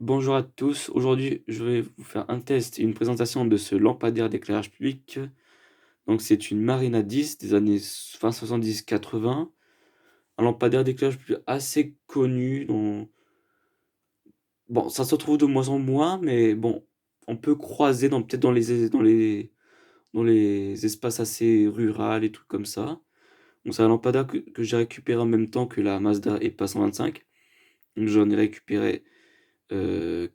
Bonjour à tous, aujourd'hui je vais vous faire un test et une présentation de ce lampadaire d'éclairage public. Donc c'est une Marina 10 des années fin 70-80, un lampadaire d'éclairage public assez connu dont bon, ça se retrouve de moins en moins, mais bon, on peut croiser peut-être dans les espaces assez ruraux et tout comme ça. Donc c'est un lampadaire que j'ai récupéré en même temps que la Mazda EPA 125. Donc j'en ai récupéré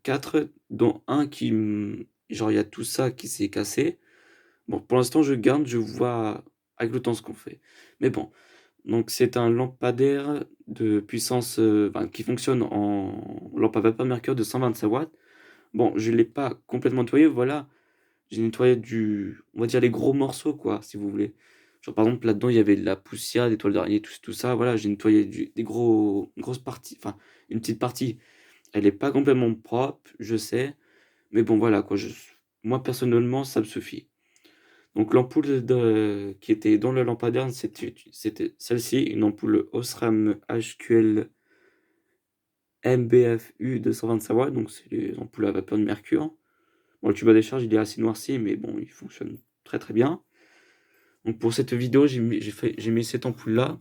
4, dont un qui, genre, il y a tout ça qui s'est cassé. Bon, pour l'instant, je garde, je vois avec le temps ce qu'on fait. Mais bon, donc c'est un lampadaire de puissance, enfin, qui fonctionne en lampe à vapeur mercure de 125 watts. Bon, je l'ai pas complètement nettoyé, voilà. J'ai nettoyé on va dire les gros morceaux, quoi, si vous voulez. Genre, par exemple, là-dedans, il y avait de la poussière, des toiles d'araignée, tout ça, voilà, j'ai nettoyé une grosse partie, enfin, une petite partie. Elle est pas complètement propre, je sais, mais bon, voilà, quoi, moi, personnellement, ça me suffit. Donc l'ampoule qui était dans le lampadaire, c'était celle-ci, une ampoule Osram HQL MBFU 225 watts, donc c'est les ampoules à vapeur de mercure. Bon, le tube à décharge, il est assez noirci, mais bon, il fonctionne très, très bien. Donc pour cette vidéo, j'ai mis cette ampoule-là,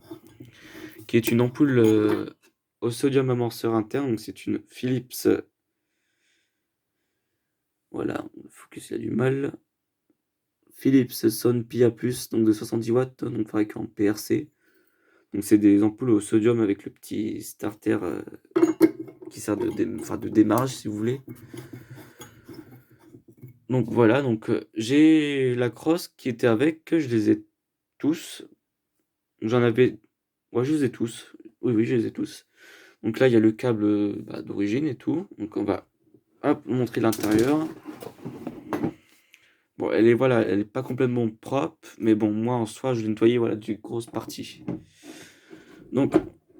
qui est une ampoule, au sodium amorceur interne, donc c'est une Philips, voilà, le focus, il a du mal. Philips Son PA+, donc de 70 watts, donc fabriqué en PRC. Donc c'est des ampoules au sodium avec le petit starter, qui sert de démarrage si vous voulez. Donc voilà, donc j'ai la crosse qui était avec, je les ai tous. J'en avais ouais, je les ai tous. Oui, oui, je les ai tous. Donc là, il y a le câble, bah, d'origine et tout. Donc on va, hop, montrer l'intérieur. Bon, elle est pas complètement propre, mais bon, moi en soi, je l'ai nettoyé, voilà, d'une grosse partie. Donc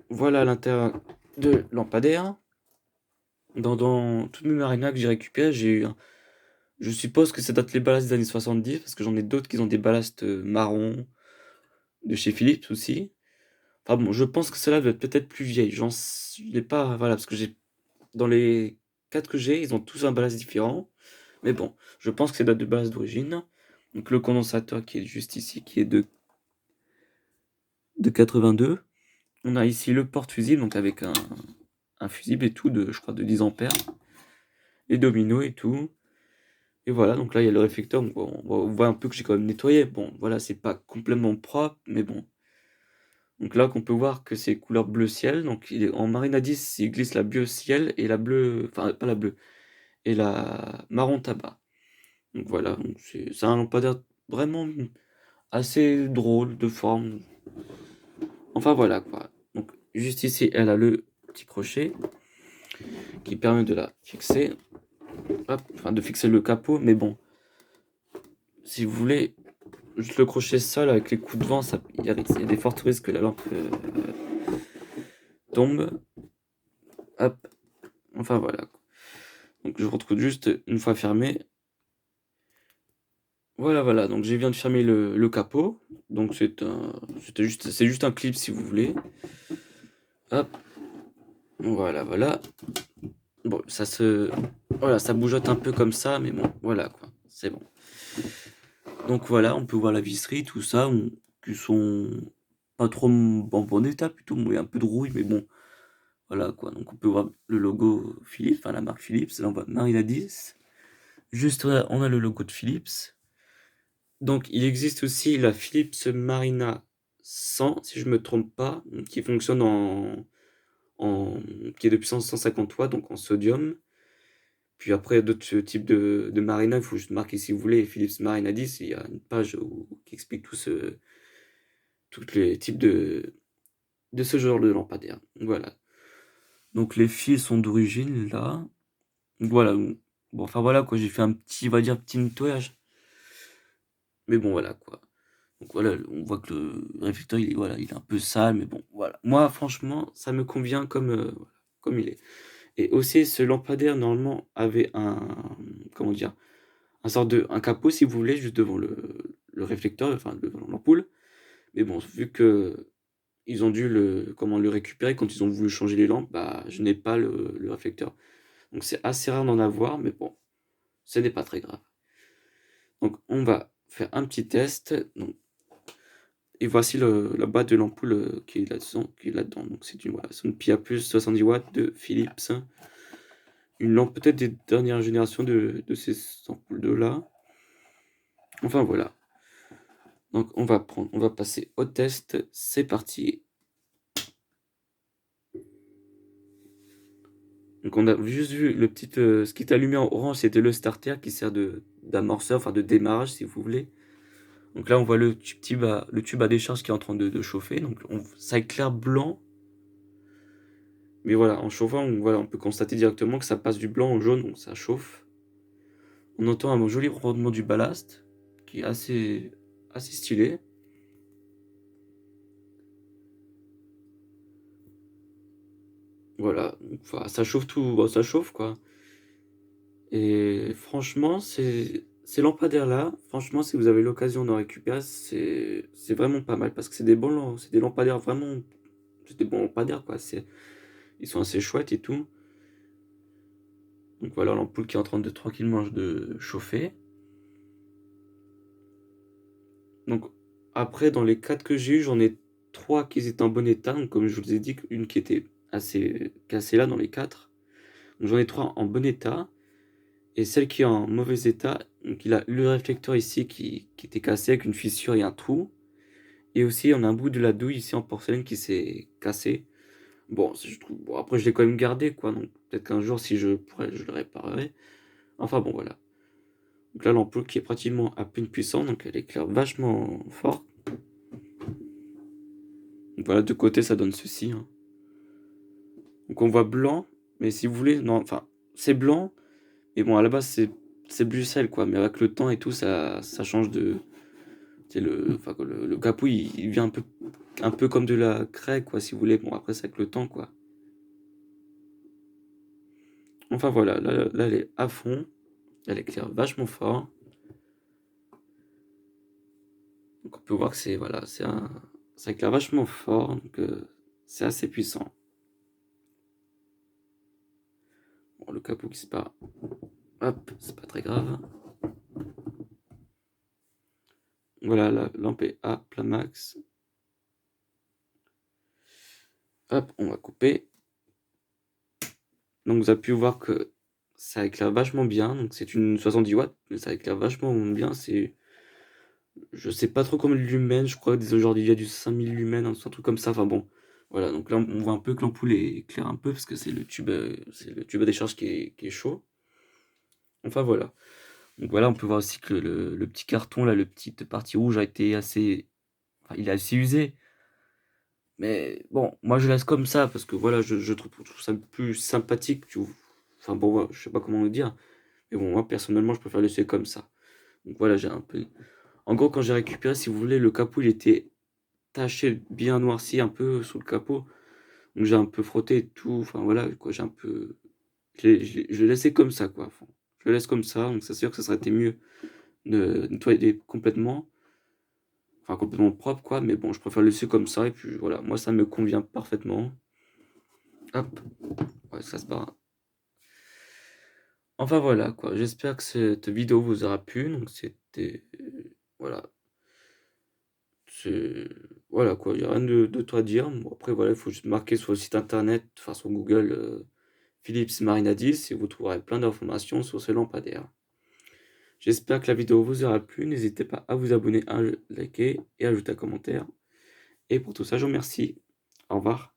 voilà l'intérieur de lampadaire. Dans toutes mes marinas que j'ai récupérées, j'ai eu je suppose que ça date les ballasts des années 70 parce que j'en ai d'autres qui ont des ballasts, marrons, de chez Philips aussi. Enfin bon, je pense que celle-là doit être peut-être plus vieille. Je l'ai pas, voilà, parce que j'ai dans les 4 que j'ai, ils ont tous un ballast différent. Mais bon, je pense que c'est date de ballast d'origine. Donc le condensateur qui est juste ici, qui est de 82. On a ici le porte-fusible, donc avec un fusible et tout de, je crois, de 10 ampères. Les dominos et tout. Et voilà, donc là, il y a le réflecteur, on voit un peu que j'ai quand même nettoyé. Bon, voilà, c'est pas complètement propre, mais bon. Donc là, qu'on peut voir que c'est couleur bleu ciel, donc il est en Marina 10, il glisse la bleu ciel et la bleue, enfin pas la bleue, et la marron tabac. Donc voilà, donc c'est un lampadaire vraiment assez drôle de forme. Enfin voilà quoi. Donc juste ici, elle a le petit crochet qui permet de la fixer, hop, enfin de fixer le capot, mais bon, si vous voulez, juste le crochet seul avec les coups de vent, il y a des fortes risques que la lampe, tombe. Hop, enfin voilà. Donc je retrouve juste une fois fermé. Voilà, voilà. Donc je viens de fermer le capot. Donc c'est juste un clip si vous voulez. Hop, voilà, voilà. Bon, voilà, ça bougeote un peu comme ça, mais bon, voilà quoi. C'est bon. Donc voilà, on peut voir la visserie, tout ça, qui sont pas trop en bon état plutôt. Bon, il y a un peu de rouille, mais bon, voilà quoi. Donc on peut voir le logo Philips, enfin la marque Philips. Là on voit Marina 10. Juste là, on a le logo de Philips. Donc il existe aussi la Philips Marina 100, si je me trompe pas, qui fonctionne en qui est de puissance 150 watts, donc en sodium. Puis après, d'autres types de Marina, il faut juste marquer si vous voulez Philips Marina 10, il y a une page qui explique tous les types de ce genre de lampadaire. Voilà. Donc les fils sont d'origine là. Donc voilà. Bon, enfin voilà quoi, j'ai fait un petit, on va dire, petit nettoyage. Mais bon, voilà quoi. Donc voilà, on voit que le réflecteur, voilà, il est un peu sale, mais bon, voilà. Moi, franchement, ça me convient voilà, comme il est. Et aussi, ce lampadaire, normalement, avait comment dire, un capot, si vous voulez, juste devant le réflecteur, enfin, devant l'ampoule. Mais bon, vu que ils ont dû le récupérer quand ils ont voulu changer les lampes, bah, je n'ai pas le réflecteur. Donc c'est assez rare d'en avoir, mais bon, ce n'est pas très grave. Donc on va faire un petit test. Donc, et voici la boîte de l'ampoule qui est là-dedans. Donc c'est une PIA+, 70 watts de Philips. Une lampe peut-être des dernières générations de ces ampoules de là. Enfin voilà. Donc on va passer au test. C'est parti. Donc on a juste vu ce qui est allumé en orange, c'était le starter qui sert d'amorceur, enfin de démarrage si vous voulez. Donc là on voit le tube à décharge qui est en train de chauffer. Donc ça éclaire blanc. Mais voilà, en chauffant, on peut constater directement que ça passe du blanc au jaune, donc ça chauffe. On entend un joli ronronnement du ballast, qui est assez stylé. Voilà, donc, enfin, ça chauffe ça chauffe quoi. Et franchement, ces lampadaires-là, franchement, si vous avez l'occasion d'en récupérer, c'est vraiment pas mal, parce que c'est des lampadaires vraiment, c'est des bons lampadaires quoi. Ils sont assez chouettes et tout. Donc voilà l'ampoule qui est en train de tranquillement de chauffer. Donc après, dans les 4 que j'ai eu, j'en ai 3 qui étaient en bon état. Donc comme je vous ai dit, une qui était assez cassée là dans les 4. Donc j'en ai 3 en bon état. Et celle qui est en mauvais état, donc il a le réflecteur ici qui était cassé avec une fissure et un trou. Et aussi on a un bout de la douille ici en porcelaine qui s'est cassé. Bon, bon, après je l'ai quand même gardé quoi. Donc peut-être qu'un jour si je pourrais, je le réparerai. Enfin bon voilà. Donc là l'ampoule qui est pratiquement à pleine puissance, donc elle éclaire vachement fort. Donc voilà, de côté ça donne ceci, hein. Donc on voit blanc, mais si vous voulez, non, enfin, c'est blanc, mais bon, à la base, c'est du sel, quoi. Mais avec le temps et tout, ça change de. C'est enfin, le capou, il vient un peu comme de la craie, quoi, si vous voulez. Bon, après, c'est avec le temps, quoi. Enfin, voilà, là, elle est à fond. Elle éclaire vachement fort. Donc, on peut voir que voilà, ça éclaire vachement fort, donc c'est assez puissant. Bon, le capot qui se part, hop, c'est pas très grave. Voilà, la lampe est à plein max. Hop, on va couper. Donc vous avez pu voir que ça éclaire vachement bien. Donc c'est une 70 watts, mais ça éclaire vachement bien. Je sais pas trop combien de lumens, je crois que aujourd'hui il y a du 5000 lumens, un truc comme ça. Enfin bon, voilà. Donc là on voit un peu que l'ampoule éclaire un peu parce que c'est le tube à décharge qui est chaud. Enfin voilà. Donc voilà, on peut voir aussi que le petit carton là, le petite partie rouge a été enfin, il est assez usé. Mais bon, moi je laisse comme ça parce que voilà, je trouve ça plus sympathique. Enfin bon, ouais, je sais pas comment le dire. Mais bon, moi personnellement, je préfère laisser comme ça. Donc voilà, j'ai un peu. En gros, quand j'ai récupéré, si vous voulez, le capot il était taché, bien noirci un peu sous le capot. Donc j'ai un peu frotté et tout. Enfin voilà, quoi, j'ai un peu. Je l'ai laissé comme ça, quoi. Enfin, je le laisse comme ça, donc c'est sûr que ça serait été mieux de nettoyer complètement. Enfin, complètement propre, quoi. Mais bon, je préfère le laisser comme ça. Et puis voilà, moi ça me convient parfaitement. Hop, ouais, ça se barre. Enfin voilà, quoi. J'espère que cette vidéo vous aura plu. Donc c'était. Voilà. C'est. Voilà, quoi. Il n'y a rien de toi à dire. Bon, après, voilà, il faut juste marquer sur le site internet, enfin sur Google, Philips Marina 10 et vous trouverez plein d'informations sur ces lampadaires. J'espère que la vidéo vous aura plu. N'hésitez pas à vous abonner, à liker et à ajouter un commentaire. Et pour tout ça, je vous remercie. Au revoir.